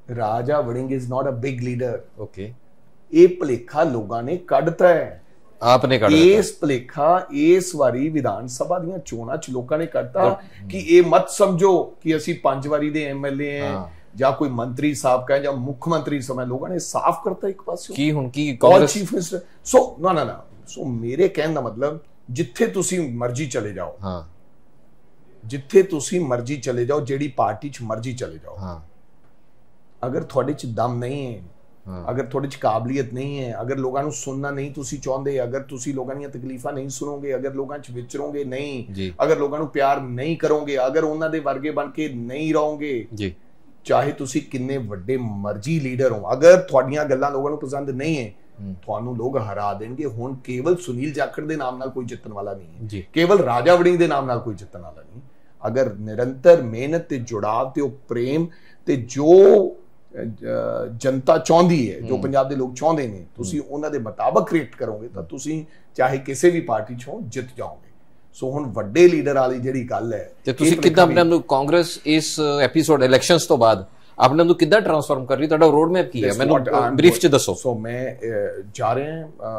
Raja Warring is not a big leader. Okay, ਇਹ ਭਲੇਖਾ ਲੋਕਾਂ ਨੇ ਕੱਢਤਾ ਹੈ, ਆਪਨੇ ਕੱਢਤਾ। ਇਸ ਭਲੇਖਾ ਇਸ ਵਾਰੀ ਵਿਧਾਨ ਸਭਾ ਦੀਆਂ ਚੋਣਾਂ 'ਚ ਲੋਕਾਂ ਨੇ ਕੱਢਤਾ ਕਿ ਇਹ ਮਤ ਸਮਝੋ ਕਿ ਅਸੀਂ 5 ਵਾਰੀ ਦੇ ਐਮਐਲਏ ਹਾਂ ਜਾਂ ਕੋਈ ਮੰਤਰੀ ਸਾਹਿਬ ਕਹੇ ਜਾਂ ਮੁੱਖ ਮੰਤਰੀ ਸਮੇਂ। ਲੋਕਾਂ ਨੇ ਸਾਫ਼ ਕਰਤਾ ਇੱਕ ਪਾਸੇ ਕੀ ਹੁਣ ਕੀ ਕਾਂਗਰਸ ਚੀਫ ਮਿਨਿਸਟਰ। ਸੋ ਨਾ ਸੋ ਮੇਰੇ ਕਹਿਣ ਦਾ ਮਤਲਬ, ਜਿੱਥੇ ਤੁਸੀਂ ਮਰਜ਼ੀ ਚਲੇ ਜਾਓ, ਜਿੱਥੇ ਤੁਸੀਂ ਮਰਜ਼ੀ ਚਲੇ ਜਾਓ, ਜਿਹੜੀ ਪਾਰਟੀ 'ਚ ਮਰਜ਼ੀ ਚਲੇ ਜਾਓ, ਅਗਰ ਤੁਹਾਡੇ 'ਚ ਦਮ ਨਹੀਂ ਹੈ, ਅਗਰ ਤੁਹਾਡੇ 'ਚ ਕਾਬਲੀਅਤ ਨਹੀਂ ਹੈ, ਅਗਰ ਲੋਕਾਂ ਨੂੰ ਸੁਣਨਾ ਨਹੀਂ ਤੁਸੀਂ ਚਾਹੁੰਦੇ, ਅਗਰ ਤੁਸੀਂ ਲੋਕਾਂ ਦੀਆਂ ਤਕਲੀਫਾਂ ਨਹੀਂ ਸੁਣੋਗੇ, ਅਗਰ ਲੋਕਾਂ 'ਚ ਵਿਚਰੋਗੇ ਨਹੀਂ, ਅਗਰ ਲੋਕਾਂ ਨੂੰ ਪਿਆਰ ਨਹੀਂ ਕਰੋਗੇ, ਅਗਰ ਉਹਨਾਂ ਦੇ ਵਰਗੇ ਬਣ ਕੇ ਨਹੀਂ ਰਹੋਗੇ, ਚਾਹੇ ਤੁਸੀਂ ਕਿੰਨੇ ਵੱਡੇ ਮਰਜ਼ੀ ਲੀਡਰ ਹੋ, ਅਗਰ ਤੁਹਾਡੀਆਂ ਗੱਲਾਂ ਲੋਕਾਂ ਨੂੰ ਪਸੰਦ ਨਹੀਂ ਹੈ, ਤੁਹਾਨੂੰ ਲੋਕ ਹਰਾ ਦੇਣਗੇ। ਹੁਣ ਕੇਵਲ ਸੁਨੀਲ ਜਾਖੜ ਦੇ ਨਾਮ ਨਾਲ ਕੋਈ ਜਿੱਤਣ ਵਾਲਾ ਨਹੀਂ ਹੈ, ਕੇਵਲ ਰਾਜਾ ਵੜਿੰਗ ਦੇ ਨਾਮ ਨਾਲ ਕੋਈ ਜਿੱਤਣ ਵਾਲਾ ਨਹੀਂ। ਅਗਰ ਨਿਰੰਤਰ ਮਿਹਨਤ ਤੇ ਜੁੜਾਵ ਤੇ ਉਹ ਪ੍ਰੇਮ ਤੇ ਜੋ ਜਨਤਾ ਚਾਹੁੰਦੀ ਹੈ, ਜੋ ਪੰਜਾਬ ਦੇ ਲੋਕ ਚਾਹੁੰਦੇ ਨੇ, ਤੁਸੀਂ ਉਹਨਾਂ ਦੇ ਮੁਤਾਬਕ ਕ੍ਰੀਏਟ ਕਰੋਗੇ ਤਾਂ ਤੁਸੀਂ ਚਾਹੇ ਕਿਸੇ ਵੀ ਪਾਰਟੀ ਚੋਂ ਜਿੱਤ ਜਾਓਗੇ। ਸੋ ਹੁਣ ਵੱਡੇ ਲੀਡਰ ਵਾਲੀ ਜਿਹੜੀ ਗੱਲ ਹੈ, ਤੇ ਤੁਸੀਂ ਕਿੱਦਾਂ ਆਪਣੇ ਨੂੰ ਕਾਂਗਰਸ ਇਸ ਐਪੀਸੋਡ ਇਲੈਕਸ਼ਨਸ ਤੋਂ ਬਾਅਦ ਆਪਣੇ ਨੂੰ ਕਿੱਦਾਂ ਟ੍ਰਾਂਸਫਾਰਮ ਕਰ ਰਹੀ, ਤੁਹਾਡਾ ਰੋਡ ਮੈਪ ਕੀ ਹੈ, ਮੈਨੂੰ ਬਰੀਫ ਚ ਦੱਸੋ। ਸੋ ਮੈਂ ਜਾ ਰਿਹਾ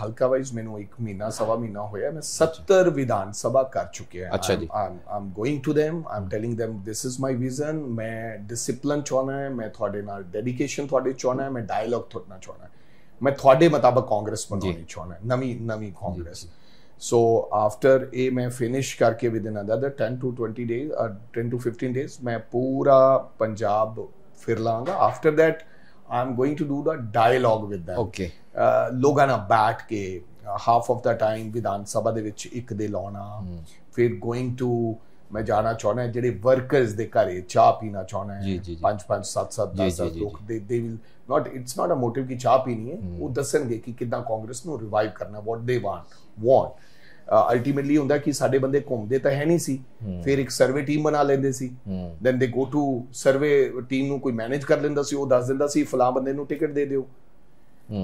ਹਲਕਾ ਵਾਈਜ਼, ਮੈਨੂੰ 1 ਮਹੀਨਾ ਸਵਾ ਮਹੀਨਾ ਹੋਇਆ, ਮੈਂ 70 ਵਿਧਾਨ ਸਭਾ ਕਰ ਚੁੱਕਿਆ। ਅੱਛਾ ਜੀ। I'm going to them, I'm telling them this is my vision, ਮੈਂ ਡਿਸਪਲਿਨ ਚਾਹਣਾ ਹੈ, ਮੈਂ ਤੁਹਾਡੇ ਨਾਲ ਡੈਡੀਕੇਸ਼ਨ ਤੁਹਾਡੇ ਚਾਹਣਾ ਹੈ, ਮੈਂ ਡਾਇਲੌਗ ਤੁਹਾਡੇ ਨਾਲ ਚਾਹਣਾ ਹੈ, ਮੈਂ ਤੁਹਾਡੇ ਮੁਤਾਬਕ ਕਾਂਗਰਸ ਬਣਾਉਣੀ ਚਾਹਣਾ ਹੈ, ਨਵੀਂ ਕਾਂਗਰਸ। So after a मैं finish करके within another 10 to 20 days 10 to 15 days मैं पूरा पंजाब फिर लाऊंगा। After that I'm going to do the dialogue with them। Okay। लोगों ना बैठ के half of the time Vidhan Sabha दे विच एक दे लाना, फिर going to मैं जाना चाहना है जेडे वर्कर्स दे घरे चाह पीना चाहना है, 5-5 7-7 10 लोग they will not, it's not a motive कि चाह पीनी है, वो दसणगे कि किदां कांग्रेस ਨੂੰ ਰਿਵਾਈਵ ਕਰਨਾ, what they want ਅਲਟੀਮੇਟਲੀ ਹੁੰਦਾ ਕਿ ਸਾਡੇ ਬੰਦੇ ਘੁੰਮਦੇ ਤਾਂ ਹੈ ਨਹੀਂ ਸੀ, ਫਿਰ ਇੱਕ ਸਰਵੇ ਟੀਮ ਬਣਾ ਲੈਂਦੇ ਸੀ, ਦੈਨ ਦੇ ਗੋ ਟੂ ਸਰਵੇ ਟੀਮ ਨੂੰ ਕੋਈ ਮੈਨੇਜ ਕਰ ਲੈਂਦਾ ਸੀ, ਉਹ ਦੱਸ ਦਿੰਦਾ ਸੀ ਫਲਾਂ ਬੰਦੇ ਨੂੰ ਟਿਕਟ ਦੇ ਦਿਓ।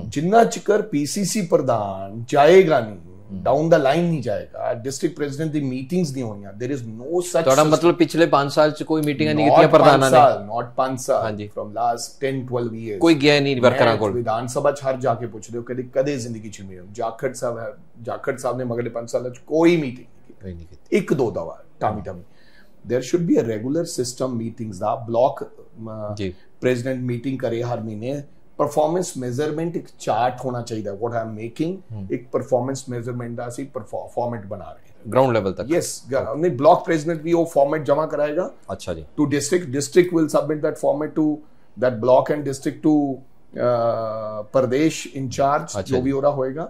ਜਿੰਨਾ ਚਿਕਰ ਪੀਸੀਸੀ ਪ੍ਰਧਾਨ ਜਾਏਗਾ ਨਹੀਂ, डाउन द लाइन नहीं जाएगा, डिस्ट्रिक्ट प्रेसिडेंट दी मीटिंग्स नहीं होनी, देयर इज नो सच। ਤੁਹਾਡਾ ਮਤਲਬ ਪਿਛਲੇ 5 ਸਾਲ ਚ ਕੋਈ ਮੀਟਿੰਗਾਂ ਨਹੀਂ ਕੀਤੀਆਂ ਪ੍ਰਧਾਨਾਂ ਨੇ? not 5 ਸਾਲ, from last 10-12 years ਕੋਈ ਗਿਆ ਨਹੀਂ ਵਰਕਰਾਂ ਕੋਲ। ਵਿਧਾਨ ਸਭਾ ਚ ਹਰ ਜਾ ਕੇ ਪੁੱਛਦੇ ਹੋ, ਕਦੇ ਜ਼ਿੰਦਗੀ ਚ ਮਿਲਿਆ ਜਾਖੜ ਸਾਹਿਬ ਨੇ ਮਗਲੇ 5 ਸਾਲਾਂ ਚ ਕੋਈ ਮੀਟਿੰਗ ਨਹੀਂ ਕੀਤੀ, ਇੱਕ ਦੋ ਦਵਾ ਟਾਮੀ। There should be a regular system meetings ਦਾ ब्लॉक प्रेसिडेंट मीटिंग करे हर महीने, परफॉर्मेंस मेजरमेंट एक चार्ट होना चाहिए, व्हाट आई एम मेकिंग एक परफॉर्मेंस मेजरमेंट ਦਾ ਅਸੀਂ फॉर्मेट बना रहे हैं ग्राउंड लेवल तक। यस, हमने ब्लॉक प्रेसिडेंट भी वो फॉर्मेट जमा कराएगा। अच्छा जी। To district will submit that format to that block and district to प्रदेश इंचार्ज जो भी हो रहा होएगा।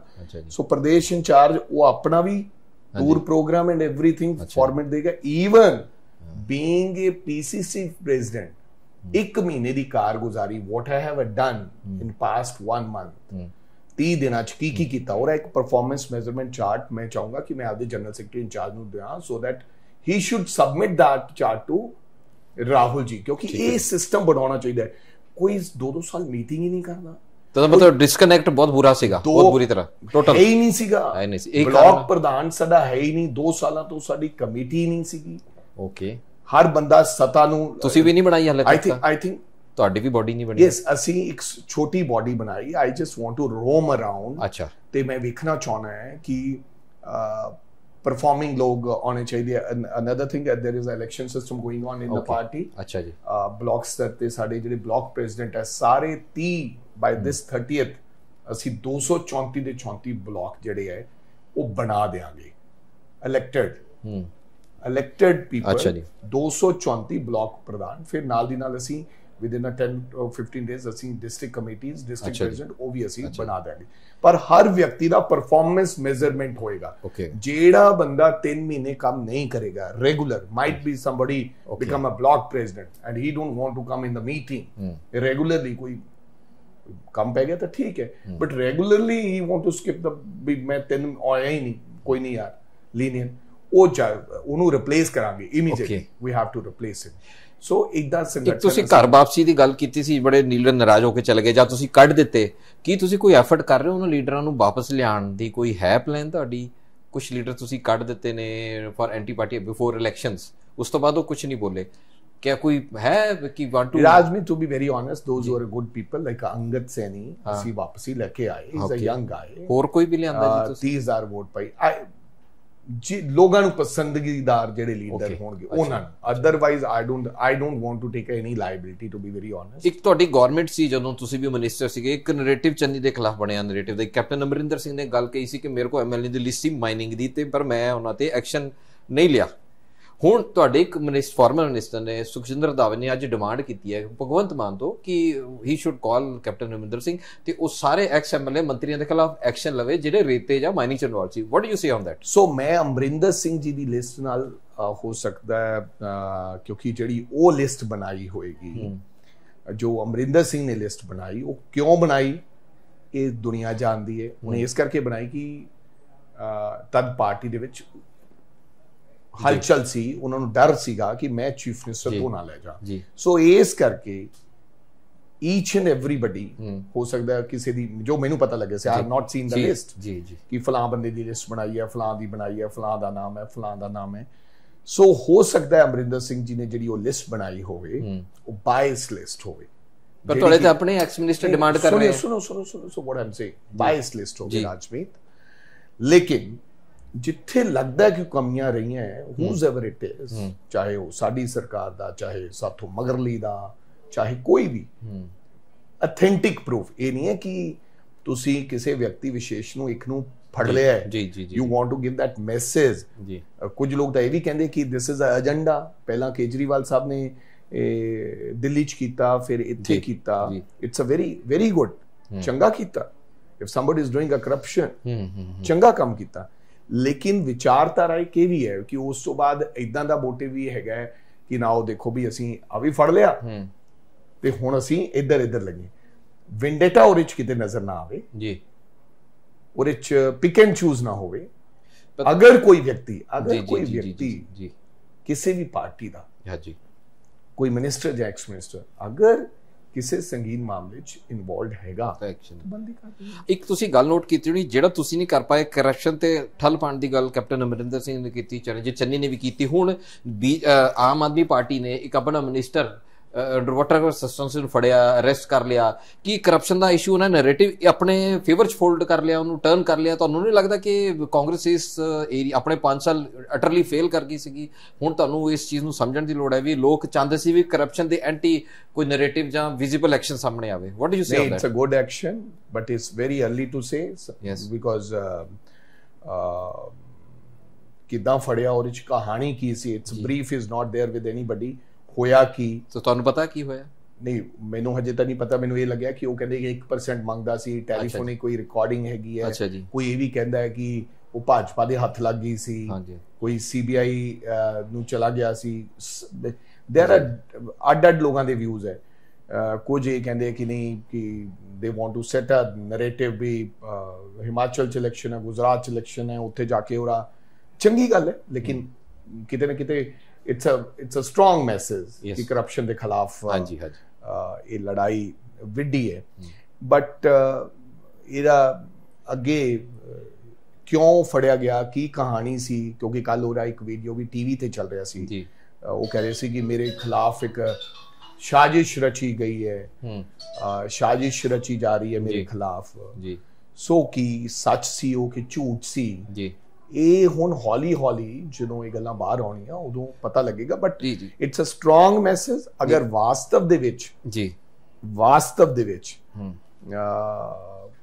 सो प्रदेश इंचार्ज वो अपना भी tour programme and everything format देगा। Even being a PCC president एक महीने की कारगुजारी, what I have done in past 1 month, 30 ਦਿਨਾਂ ਚ ਕੀ ਕੀਤਾ, और एक परफॉर्मेंस मेजरमेंट चार्ट मैं चाहूंगा कि मैं आपके जनरल सेक्रेटरी इंचार्ज ਨੂੰ ਦਿਆਂ, so that he should submit that chart to Rahul ji, ਕਿਉਂਕਿ ਇਹ ਸਿਸਟਮ ਬਣਾਉਣਾ ਚਾਹੀਦਾ ਹੈ। ਕੋਈ 2-2 ਸਾਲ ਮੀਟਿੰਗ ਹੀ ਨਹੀਂ ਕਰਦਾ, ਤਾਂ ਮਤਲਬ ਡਿਸਕਨੈਕਟ ਬਹੁਤ ਬੁਰਾ ਸੀਗਾ, ਬਹੁਤ ਬੁਰੀ ਤਰ੍ਹਾਂ ਟੋਟਲ ਹੈ ਹੀ ਨਹੀਂ ਸੀਗਾ। ਬਲਾਕ ਪ੍ਰਧਾਨ ਸਾਡਾ ਹੈ ਹੀ ਨਹੀਂ, 2 ਸਾਲਾਂ ਤੋਂ ਸਾਡੀ ਕਮੇਟੀ ਨਹੀਂ ਸੀਗੀ। ਓਕੇ, ਹਰ ਬੰਦਾ ਸਤਾ ਨੂੰ, ਤੁਸੀਂ ਵੀ ਨਹੀਂ ਬਣਾਈ ਹਾਲੇ ਤੱਕ? ਆਈ ਥਿੰਕ ਤੁਹਾਡੀ ਵੀ ਬੋਡੀ ਨਹੀਂ ਬਣੀ। ਯੈਸ, ਅਸੀਂ ਇੱਕ ਛੋਟੀ ਬੋਡੀ ਬਣਾਈ। I just want to roam around. ਅੱਛਾ। ਤੇ ਮੈਂ ਵੇਖਣਾ ਚਾਹਣਾ ਹੈ ਕਿ परफॉर्मिंग लोग आने चाहिए। Another thing, there is a election system going on in the party. अच्छा जी। ब्लॉक स्तर ते साडे ਜਿਹੜੇ ब्लॉक प्रेसिडेंट है सारे 30 बाय दिस 30th ਅਸੀਂ 234 ਦੇ 34 ਬਲਾਕ ਜਿਹੜੇ ਹੈ ਉਹ ਬਣਾ ਦੇਾਂਗੇ ਇਲੈਕਟਡ ਪੀਪਲ। ਅੱਛਾ ਜੀ। 234 ਬਲਾਕ ਪ੍ਰਧਾਨ, ਫਿਰ ਨਾਲ ਦੀ ਨਾਲ ਅਸੀਂ within a 10 or 15 days ਅਸੀਂ ਡਿਸਟ੍ਰਿਕਟ ਕਮੇਟੀਜ਼, ਡਿਸਟ੍ਰਿਕਟ ਪ੍ਰੈਜ਼ੀਡੈਂਟ ਉਹ ਵੀ ਅਸੀਂ ਬਣਾ ਦੇਾਂਗੇ। ਪਰ ਹਰ ਵਿਅਕਤੀ ਦਾ ਪਰਫਾਰਮੈਂਸ ਮੈਜ਼ਰਮੈਂਟ ਹੋਏਗਾ। ਜਿਹੜਾ ਬੰਦਾ 3 ਮਹੀਨੇ ਕੰਮ ਨਹੀਂ ਕਰੇਗਾ regular, might be somebody become a block president and he don't want to come in the meeting regularly, ਕੋਈ ਕੰਮ ਪੈ ਗਿਆ ਤਾਂ ਠੀਕ ਹੈ, but regularly he want to skip the, ਮੈਂ 3 ਆਇਆ ਹੀ ਨਹੀਂ, ਕੋਈ ਨਹੀਂ ਯਾਰ ਲੀਨੀਅਨ, ਉਹਨੂੰ ਰਿਪਲੇਸ ਕਰਾਂਗੇ immediately, we have to replace him. So ਇਦਾਂ ਸੰਗਠਨ। ਤੁਸੀਂ ਘਰ ਵਾਪਸੀ ਦੀ ਗੱਲ ਕੀਤੀ ਸੀ, ਬੜੇ ਲੀਡਰ ਨਾਰਾਜ਼ ਹੋ ਕੇ ਚਲੇ ਗਏ ਜਾਂ ਤੁਸੀਂ ਕੱਢ ਦਿੱਤੇ, ਕੀ ਤੁਸੀਂ ਕੋਈ ਐਫਰਟ ਕਰ ਰਹੇ ਹੋ ਉਹਨਾਂ ਲੀਡਰਾਂ ਨੂੰ ਵਾਪਸ ਲਿਆਉਣ ਦੀ? ਕੋਈ ਹੈ ਪਲਾਨ ਤੁਹਾਡੀ? ਕੁਝ ਲੀਡਰ ਤੁਸੀਂ ਕੱਢ ਦਿੱਤੇ ਨੇ for anti party before elections, ਉਸ ਤੋਂ ਬਾਅਦ ਉਹ ਕੁਝ ਨਹੀਂ ਬੋਲੇ, क्या कोई है कि want to Rajmi, to be very honest, those who are good people like Angad Saini, ਅਸੀਂ ਵਾਪਸੀ ਲੈ ਕੇ ਆਏ, he's a young guy। ਹੋਰ ਕੋਈ ਵੀ ਲਿਆਂਦਾ ਜੀ ਤੁਸੀਂ? 30,000 ਵੋਟ ਪਾਈ ਜੀ, ਲੋਕਾਂ ਨੂੰ ਪਸੰਦਗੀਦਾਰ ਜਿਹੜੇ ਲੀਡਰ ਹੋਣਗੇ ਉਹਨਾਂ ਨੂੰ। Otherwise I don't want to take any liability, to be very honest. ਇੱਕ ਤੁਹਾਡੀ ਗਵਰਨਮੈਂਟ ਸੀ ਜਦੋਂ ਤੁਸੀਂ ਵੀ ਮਿਨਿਸਟਰ ਸੀਗੇ, ਇੱਕ ਨੈਰੇਟਿਵ ਚੰਨੀ ਦੇ ਖਿਲਾਫ ਬਣਿਆ ਨੈਰੇਟਿਵ ਦਾ। ਕੈਪਟਨ ਅਮਰਿੰਦਰ ਸਿੰਘ ਨੇ ਗੱਲ ਕਹੀ ਸੀ ਕਿ ਮੇਰੇ ਕੋਲ ਐਮਐਲਏ ਦੀ ਲਿਸਟ ਸੀ ਮਾਈਨਿੰਗ ਦੀ, ਤੇ ਪਰ ਮੈਂ ਉਹਨਾਂ ਤੇ ਐਕਸ਼ਨ ਨਹੀਂ ਲਿਆ। ਹੁਣ ਤੁਹਾਡੇ ਇੱਕ ਫਾਰਮਰ ਮਿਨਿਸਟਰ ਨੇ, ਸੁਖਜਿੰਦਰ ਰੰਧਾਵਾ ਨੇ ਅੱਜ ਡਿਮਾਂਡ ਕੀਤੀ ਹੈ ਭਗਵੰਤ ਮਾਨ ਤੋਂ ਕਿ he should call captain Amarinder Singh ਤੇ ਉਹ ਸਾਰੇ ਐਕਸ ਐਮਐਲਏ ਮੰਤਰੀਆਂ ਦੇ ਖਿਲਾਫ ਐਕਸ਼ਨ ਲਵੇ ਜਿਹੜੇ ਰੇਤੇ ਜਾਂ ਮਾਈਨਿੰਗ ਚ ਇਨਵੋਲਵ ਸੀ। What do you say on that? So ਮੈਂ ਅਮਰਿੰਦਰ ਸਿੰਘ ਜੀ ਦੀ ਲਿਸਟ ਨਾਲ ਹੋ ਸਕਦਾ ਹੈ, ਕਿਉਂਕਿ ਜਿਹੜੀ ਉਹ ਲਿਸਟ ਬਣਾਈ ਹੋਏਗੀ, ਜੋ ਅਮਰਿੰਦਰ ਸਿੰਘ ਨੇ ਲਿਸਟ ਬਣਾਈ, ਉਹ ਕਿਉਂ ਬਣਾਈ ਇਹ ਦੁਨੀਆ ਜਾਣਦੀ ਹੈ। ਉਹਨੇ ਇਸ ਕਰਕੇ ਬਣਾਈ ਕਿ ਤਦ ਪਾਰਟੀ ਦੇ ਵਿੱਚ ਹਲਚਲ ਸੀ, ਉਹਨਾਂ ਨੂੰ ਡਰ ਸੀਗਾ ਕਿ ਮੈਂ ਚੀਫ ਮਿਨਿਸਟਰ ਤੋਂ ਨਾ ਲੈ ਜਾ। ਸੋ ਇਸ ਕਰਕੇ ਈਚ ਐਂਡ ਐਵਰੀਬਡੀ ਹੋ ਸਕਦਾ ਹੈ ਕਿਸੇ ਦੀ, ਜੋ ਮੈਨੂੰ ਪਤਾ ਲੱਗਿਆ ਸੀ, I have not seen the list ਕਿ ਫਲਾਂ ਬੰਦੇ ਦੀ ਲਿਸਟ ਬਣਾਈ ਹੈ, ਫਲਾਂ ਦੀ ਬਣਾਈ ਹੈ, ਫਲਾਂ ਦਾ ਨਾਮ ਹੈ, ਫਲਾਂ ਦਾ ਨਾਮ ਹੈ। ਸੋ ਹੋ ਸਕਦਾ ਹੈ ਅਮਰਿੰਦਰ ਸਿੰਘ ਜੀ ਨੇ ਜਿਹੜੀ ਉਹ ਲਿਸਟ ਬਣਾਈ ਹੋਵੇ ਉਹ ਬਾਇਸ ਲਿਸਟ ਹੋਵੇ, ਪਰ ਤੁਹਾਡੇ ਤਾਂ ਆਪਣੇ ਐਕਸ ਮਿਨਿਸਟਰ ਡਿਮਾਂਡ ਕਰ ਰਹੇ ਹਨ। ਸੁਣੋ ਸੋ ਵਾਟ ਆਮ ਸੇਇੰਗ, ਬਾਇਸ ਲਿਸਟ ਹੋਵੇ ਰਾਜਮੀਤ। ਲੇਕਿਨ ਜਿੱਥੇ ਲੱਗਦਾ ਕਿ ਕਮੀਆਂ ਰਹੀਆਂ ਹੈ, ਹੂਜ਼ ਐਵਰ ਇਟ ਇਜ਼, ਚਾਹੇ ਉਹ ਸਾਡੀ ਸਰਕਾਰ ਦਾ, ਚਾਹੇ ਸਾਥੋਂ ਮਗਰਲੀ ਦਾ, ਚਾਹੇ ਕੋਈ ਵੀ, ਅਥੈਂਟਿਕ ਪ੍ਰੂਫ। ਇਹ ਨਹੀਂ ਹੈ ਕਿ ਤੁਸੀਂ ਕਿਸੇ ਵਿਅਕਤੀ ਵਿਸ਼ੇਸ਼ ਨੂੰ ਇੱਕ ਨੂੰ ਫੜ ਲਿਆ ਹੈ, you want to give that message. ਕੁਝ ਲੋਕ ਤਾਂ ਇਹ ਵੀ ਕਹਿੰਦੇ ਕਿ ਦਿਸ ਇਜ਼ ਅ ਏਜੰਡਾ। ਪਹਿਲਾਂ ਕੇਜਰੀਵਾਲ ਸਾਹਿਬ ਨੇ ਦਿੱਲੀ ਚ ਕੀਤਾ, ਫਿਰ ਇੱਥੇ ਕੀਤਾ। ਇਟਸ ਅ ਵੈਰੀ ਗੁੱਡ, ਚੰਗਾ ਕੀਤਾ। If somebody is doing a corruption, ਚੰਗਾ ਕੰਮ ਕੀਤਾ। ਲੇਕਿਨ ਵਿਚਾਰਧਾਰਾ ਇਹ ਵੀ ਹੈ ਕਿ ਉਸ ਤੋਂ ਬਾਅਦ ਇਦਾਂ ਦਾ ਮੋਟਿਵ ਵੀ ਹੈਗਾ ਕਿ ਨਾ ਉਹ ਦੇਖੋ ਵੀ ਅਸੀਂ ਆ ਵੀ ਫੜ ਲਿਆ ਤੇ ਹੁਣ ਅਸੀਂ ਇੱਧਰ ਲੱਗੇ। ਵਿੰਡੇਟਾ ਉਹਦੇ ਚ ਕਿਤੇ ਨਜ਼ਰ ਨਾ ਆਵੇ ਜੀ, ਉਹਦੇ ਚ ਪਿਕ ਐਂਡ ਚੂਜ਼ ਨਾ ਹੋਵੇ। ਅਗਰ ਕੋਈ ਵਿਅਕਤੀ ਕਿਸੇ ਵੀ ਪਾਰਟੀ ਦਾ, ਕੋਈ ਮਿਨਿਸਟਰ ਜਾਂ ਐਕਸ ਮਿਨਿਸਟਰ ਅਗਰ ਕਿਸੇ ਸੰਗੀਨ ਮਾਮਲੇ 'ਚ ਇਨਵੋਲਵਡ ਹੈਗਾ, ਬੰਦੀ ਕਰ। ਇੱਕ ਤੁਸੀਂ ਗੱਲ ਨੋਟ ਕੀਤੀ ਹੋਣੀ, ਜਿਹੜਾ ਤੁਸੀਂ ਨਹੀਂ ਕਰ ਪਾਏ, ਕਰਪਸ਼ਨ ਤੇ ਠੱਲ ਪਾਉਣ ਦੀ ਗੱਲ ਕੈਪਟਨ ਅਮਰਿੰਦਰ ਸਿੰਘ ਨੇ ਕੀਤੀ, ਚਰਨਜੀਤ ਚੰਨੀ ਨੇ ਵੀ ਕੀਤੀ। ਹੁਣ ਆਮ ਆਦਮੀ ਪਾਰਟੀ ਨੇ ਇੱਕ ਆਪਣਾ ਮਿਨਿਸਟਰ ਵਾਟਰ ਸਿਸਟਮ ਨੂੰ ਫੜਿਆ, ਅਰੈਸਟ ਕਰ ਲਿਆ। ਕੀ ਕਰਪਸ਼ਨ ਦਾ ਇਸ਼ੂ ਉਹਨਾਂ ਨੈਰੇਟਿਵ ਆਪਣੇ ਫੇਵਰ 'ਚ ਫੋਲਡ ਕਰ ਲਿਆ, ਉਹਨੂੰ ਟਰਨ ਕਰ ਲਿਆ? ਤੁਹਾਨੂੰ ਨਹੀਂ ਲੱਗਦਾ ਕਿ ਕਾਂਗਰਸ ਇਸ ਏਰੀਆ ਆਪਣੇ 5 ਸਾਲ ਅਟਰਲੀ ਫੇਲ ਕਰ ਗਈ ਸੀਗੀ? ਹੁਣ ਤੁਹਾਨੂੰ ਇਸ ਚੀਜ਼ ਨੂੰ ਸਮਝਣ ਦੀ ਲੋੜ ਹੈ ਵੀ ਲੋਕ ਚਾਹੁੰਦੇ ਸੀ ਵੀ ਕਰਪਸ਼ਨ ਦੇ ਐਂਟੀ ਕੋਈ ਨੈਰੇਟਿਵ ਜਾਂ ਵਿਜ਼ੀਬਲ ਐਕਸ਼ਨ ਸਾਹਮਣੇ ਆਵੇ। What do you say on that? It's a good action but it's very early to say, because ਕਿੱਦਾਂ ਫੜਿਆ, ਉਹਦੇ 'ਚ ਕਹਾਣੀ ਕੀ ਸੀ? It's brief is not there with anybody. ਹੋਇਆ ਕੀ ਤੁਹਾਨੂੰ ਪਤਾ ਕੀ ਹੋਇਆ? ਨਹੀਂ, ਮੈਨੂੰ ਹਜੇ ਤਾਂ ਨਹੀਂ ਪਤਾ। ਮੈਨੂੰ ਇਹ ਲੱਗਿਆ ਕਿ ਉਹ ਕਹਿੰਦੇ ਕਿ 1% ਮੰਗਦਾ ਸੀ, ਟੈਲੀਫੋਨਿਕ ਕੋਈ ਰਿਕਾਰਡਿੰਗ ਹੈਗੀ ਹੈ। ਕੋਈ ਇਹ ਵੀ ਕਹਿੰਦਾ ਹੈ ਕਿ ਉਹ ਭਾਜਪਾ ਦੇ ਹੱਥ ਲੱਗ ਗਈ ਸੀ, ਕੋਈ ਸੀਬੀਆਈ ਨੂੰ ਚਲਾ ਗਿਆ ਸੀ। ਦੇਰ ਆਰ ਅੱਡ ਲੋਕਾਂ ਦੇ ਵਿਊਜ਼ ਹੈ। ਕੁਝ ਇਹ ਕਹਿੰਦੇ ਕਿ ਨਹੀਂ ਕਿ they want to set a narrative ਵੀ ਹਿਮਾਚਲ 'ਚ ਇਲੈਕਸ਼ਨ ਹੈ, ਗੁਜਰਾਤ 'ਚ ਇਲੈਕਸ਼ਨ ਹੈ, ਉੱਥੇ ਜਾ ਕੇ ਉਹਦਾ ਚੰਗੀ ਗੱਲ ਹੈ। ਲੇਕਿਨ ਕਿਤੇ ਨਾ ਕਿਤੇ it's a strong message कि corruption ਦੇ ਖਿਲਾਫ ਇਹ ਲੜਾਈ ਵਿੱਢੀ ਹੈ। ਬਟ ਇਹਦਾ ਅੱਗੇ ਕਿਉਂ ਫੜਿਆ ਗਿਆ, ਕੀ ਕਹਾਣੀ ਸੀ? ਕਿਉਂਕਿ ਕੱਲ ਉਹਦਾ ਇੱਕ ਵੀਡੀਓ ਵੀ ਟੀਵੀ ਤੇ ਚੱਲ ਰਿਹਾ ਸੀ। ਉਹ ਕਹਿ ਰਹੇ ਸੀ ਕਿ ਮੇਰੇ ਖਿਲਾਫ ਇੱਕ ਸਾਜ਼ਿਸ਼ ਰਚੀ ਗਈ ਹੈ, ਸਾਜ਼ਿਸ਼ ਰਚੀ ਜਾ ਰਹੀ ਹੈ ਮੇਰੇ ਖਿਲਾਫ। ਸੋ ਕੀ ਸੱਚ ਸੀ ਉਹ ਕਿ ਝੂਠ ਸੀ? ਇਹ ਹੁਣ ਹੌਲੀ ਜਦੋਂ ਇਹ ਗੱਲਾਂ ਬਾਹਰ ਆਉਣੀਆਂ ਉਦੋਂ ਪਤਾ ਲੱਗੇਗਾ। But it's a strong message. ਅਗਰ ਵਾਸਤਵ ਦੇ ਵਿੱਚ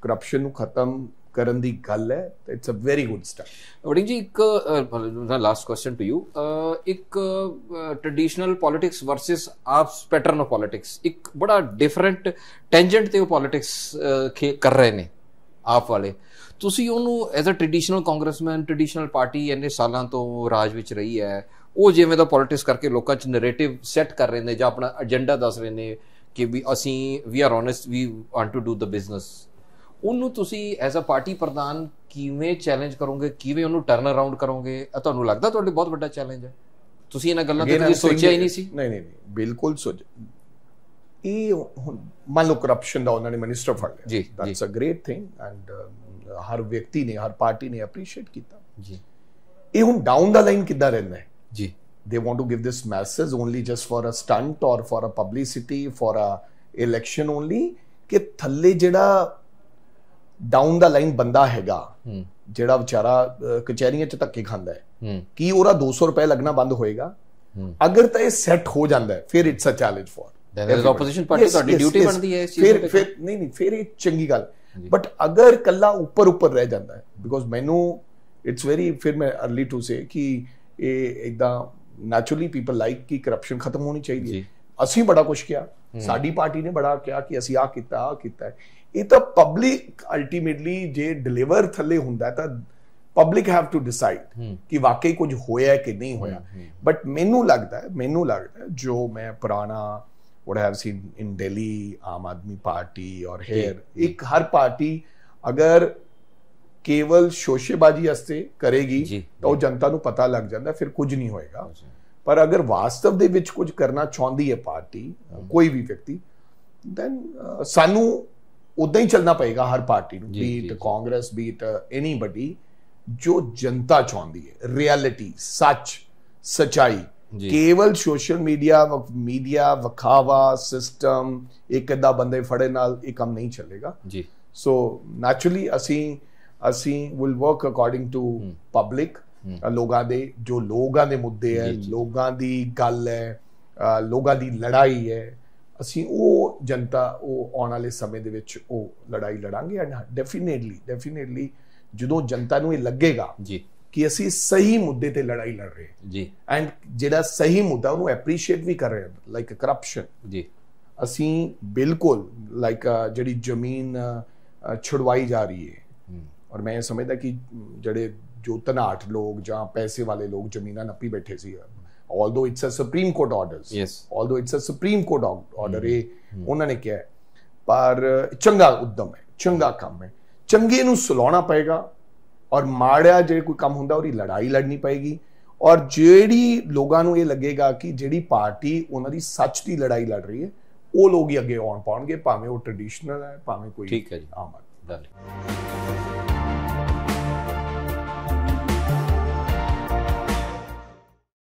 ਕਰਪਸ਼ਨ ਨੂੰ ਖਤਮ ਕਰਨ ਦੀ ਗੱਲ ਹੈ ਤਾਂ it's a very good step. Warring ji, ਇੱਕ ਲਾਸਟ ਕੁਐਸਚਨ ਟੂ ਯੂ। ਇੱਕ traditional politics versus AAP's pattern of politics, ਇੱਕ ਬੜਾ ਡਿਫਰੈਂਟ ਟੈਂਜੈਂਟ ਤੇ ਉਹ ਪੋਲਿਟਿਕਸ ਕਰ ਰਹੇ ਨੇ ਆਪ ਵਾਲੇ। ਤੁਸੀਂ ਉਹਨੂੰ as a traditional Congressman, traditional party ਇੰਨੇ ਸਾਲਾਂ ਤੋਂ ਰਾਜ ਵਿੱਚ ਰਹੀ ਹੈ, ਉਹ ਜਿਵੇਂ ਦਾ ਪੋਲਿਟਿਕਸ ਕਰਕੇ ਲੋਕਾਂ 'ਚ ਨੈਰੇਟਿਵ ਸੈੱਟ ਕਰ ਰਹੇ ਨੇ ਜਾਂ ਆਪਣਾ ਏਜੰਡਾ ਦੱਸ ਰਹੇ ਨੇ ਕਿ ਵੀ ਅਸੀਂ we are honest, we want to do the business, ਉਹਨੂੰ ਤੁਸੀਂ ਐਜ਼ ਅ ਪਾਰਟੀ ਪ੍ਰਧਾਨ ਕਿਵੇਂ ਚੈਲੰਜ ਕਰੋਗੇ, ਕਿਵੇਂ ਉਹਨੂੰ ਟਰਨ ਅਰਾਊਂਡ ਕਰੋਗੇ? ਤੁਹਾਨੂੰ ਲੱਗਦਾ ਤੁਹਾਡੇ ਬਹੁਤ ਵੱਡਾ ਚੈਲੰਜ ਹੈ? ਤੁਸੀਂ ਇਹਨਾਂ ਗੱਲਾਂ ਤੇ ਕਦੇ ਸੋਚਿਆ ਹੀ ਨਹੀਂ ਸੀ? ਨਹੀਂ, ਬਿਲਕੁਲ ਇਹ ਹੁਣ ਮੰਨ ਲਓ ਕਰਪਸ਼ਨ ਦਾ ਉਹਨਾਂ ਨੇ ਮਿਨਿਸਟਰ ਫੜ ਲਿਆ, that's a great thing and ਹਰ ਵਿਅਕਤੀ ਨੇ, ਹਰ ਪਾਰਟੀ ਨੇ ਅਪਰੀਸ਼ੀਏਟ ਕੀਤਾ ਜੀ। ਇਹ ਹੁਣ ਡਾਊਨ ਦਾ ਲਾਈਨ ਕਿੱਦਾਂ ਰਹਿੰਦਾ ਹੈ ਜੀ? they want to give this message only just for a stunt or for a publicity, for a election only, ਕਿ ਥੱਲੇ ਜਿਹੜਾ ਡਾਊਨ ਦਾ ਲਾਈਨ ਬੰਦਾ ਹੈਗਾ, ਜਿਹੜਾ ਵਿਚਾਰਾ ਕਚਹਿਰੀਆਂ 'ਚ ਧੱਕੇ ਖਾਂਦਾ ਹੈ, ਕੀ ਉਹਦਾ 200 ਰੁਪਏ ਲੱਗਣਾ ਬੰਦ ਹੋਏਗਾ? ਅਗਰ ਤਾਂ ਇਹ ਸੈੱਟ ਹੋ ਜਾਂਦਾ ਹੈ ਫਿਰ it's a challenge for opposition party, ਤੁਹਾਡੀ ਡਿਊਟੀ ਬਣਦੀ ਹੈ ਇਸ ਚੀਜ਼ ਤੇ। ਫਿਰ ਨਹੀਂ, ਫਿਰ ਇਹ ਚੰਗੀ ਗੱਲ। ਬਟ ਅਗਰ ਕੱਲਾ ਉੱਪਰ ਰਹਿ ਜਾਂਦਾ ਹੈ, ਬਿਕੋਜ਼ ਮੈਨੂੰ ਇਟਸ ਵੈਰੀ, ਫਿਰ ਮੈਂ ਅਰਲੀ ਟੂ ਸੇ ਕਿ ਇਹ ਇੱਦਾਂ ਨੈਚੁਰਲੀ ਪੀਪਲ ਲਾਈਕ ਕਿ ਕਰਪਸ਼ਨ ਖਤਮ ਹੋਣੀ ਚਾਹੀਦੀ ਹੈ। ਅਸੀਂ ਬੜਾ ਕੁਛ ਕਿਹਾ, ਸਾਡੀ ਪਾਰਟੀ ਨੇ ਬੜਾ ਕਿਹਾ ਕਿ ਅਸੀਂ ਆਹ ਕੀਤਾ ਹੈ। ਇਹ ਤਾਂ ਪਬਲਿਕ ਅਲਟੀਮੇਟਲੀ ਜੇ ਡਿਲੀਵਰ ਥੱਲੇ ਹੁੰਦਾ ਤਾਂ ਪਬਲਿਕ ਹੈਵ ਟੂ ਡਿਸਾਈਡ ਕਿ ਵਾਕਈ ਕੁਝ ਹੋਇਆ ਕਿ ਨਹੀਂ ਹੋਇਆ। ਬਟ ਮੈਨੂੰ ਲੱਗਦਾ ਜੋ ਮੈਂ ਪੁਰਾਣਾ what I have seen in Delhi, आम आदमी पार्टी और here, एक हर पार्टी अगर केवल शोशेबाजी वास्ते करेगी तो ਉਹ ਜਨਤਾ ਨੂੰ ਪਤਾ ਲੱਗ ਜਾਂਦਾ ਫਿਰ ਕੁਝ ਨਹੀਂ ਹੋਏਗਾ। ਪਰ ਅਗਰ ਵਾਸਤਵ ਦੇ ਵਿੱਚ ਕੁਝ ਕਰਨਾ ਚਾਹੁੰਦੀ ਹੈ ਪਾਰਟੀ, ਕੋਈ ਵੀ ਵਿਅਕਤੀ, then ਸਾਨੂੰ ਉਦਾਂ ਹੀ ਚੱਲਣਾ ਪਏਗਾ ਹਰ ਪਾਰਟੀ ਨੂੰ, be it Congress, be it anybody, ਜੋ ਜਨਤਾ ਚਾਹੁੰਦੀ ਹੈ, ਰਿਐਲਿਟੀ, ਸੱਚ, ਸਚਾਈ। केवल सोशल मीडिया विखावा सिस्टम एक अद्धा बंदे फड़े नाल ये काम नहीं चलेगा जी। सो नैचुरली असी will work according to public, लोगां दे जो लोगां दे मुद्दे है, लोगां दी गल है, लोगां दी लड़ाई है, असी ਉਹ जनता ਉਹ ਆਉਣ ਵਾਲੇ ਸਮੇਂ ਦੇ ਵਿੱਚ ਉਹ ਲੜਾਈ ਲੜਾਂਗੇ। ਐਂਡ ਡੈਫੀਨੇਟਲੀ ਜਦੋਂ ਜਨਤਾ ਨੂੰ ਇਹ ਲੱਗੇਗਾ ਜੀ ਕਿ ਅਸੀਂ ਸਹੀ ਮੁੱਦੇ ਤੇ ਲੜਾਈ ਲੜ ਰਹੇ ਹਾਂ ਜੀ, ਐਂਡ ਜਿਹੜਾ ਸਹੀ ਮੁੱਦਾ ਉਹਨੂੰ ਐਪਰੀਸ਼ੀਏਟ ਵੀ ਕਰ ਰਹੇ ਹਾਂ, ਲਾਈਕ ਕਰਪਸ਼ਨ ਜੀ, ਅਸੀਂ ਬਿਲਕੁਲ ਲਾਈਕ ਜਿਹੜੀ ਜ਼ਮੀਨ ਛੁਡਵਾਈ ਜਾ ਰਹੀ ਹੈ। ਔਰ ਮੈਂ ਸਮਝਦਾ ਕਿ ਜਿਹੜੇ ਜੋ ਧਨਾਟ ਲੋਕ ਜਾਂ ਪੈਸੇ ਵਾਲੇ ਲੋਕ ਜ਼ਮੀਨਾਂ ਨੱਪੀ ਬੈਠੇ ਸੀ, although it's a Supreme Court orders, although it's a Supreme Court order, ਇਹ ਉਹਨਾਂ ਨੇ ਕਿਹਾ, ਪਰ ਚੰਗਾ ਉਦਮ ਹੈ, ਚੰਗਾ ਕੰਮ ਹੈ, ਚੰਗੇ ਨੂੰ ਸੁਲਾਉਣਾ ਪਏਗਾ। ਔਰ ਮਾੜਾ ਜੇ ਕੋਈ ਕੰਮ ਹੁੰਦਾ ਉਹਦੀ ਲੜਾਈ ਲੜਨੀ ਪਏਗੀ। ਔਰ ਜਿਹੜੀ ਲੋਕਾਂ ਨੂੰ ਇਹ ਲੱਗੇਗਾ ਕਿ ਜਿਹੜੀ ਪਾਰਟੀ ਉਹਨਾਂ ਦੀ ਸੱਚ ਦੀ ਲੜਾਈ ਲੜ ਰਹੀ ਹੈ, ਉਹ ਲੋਕ ਹੀ ਅੱਗੇ ਆਉਣ ਪਾਉਣਗੇ, ਭਾਵੇਂ ਉਹ ਟ੍ਰੈਡੀਸ਼ਨਲ ਹੈ, ਭਾਵੇਂ ਕੋਈ ਆਮ ਆਦਮੀ।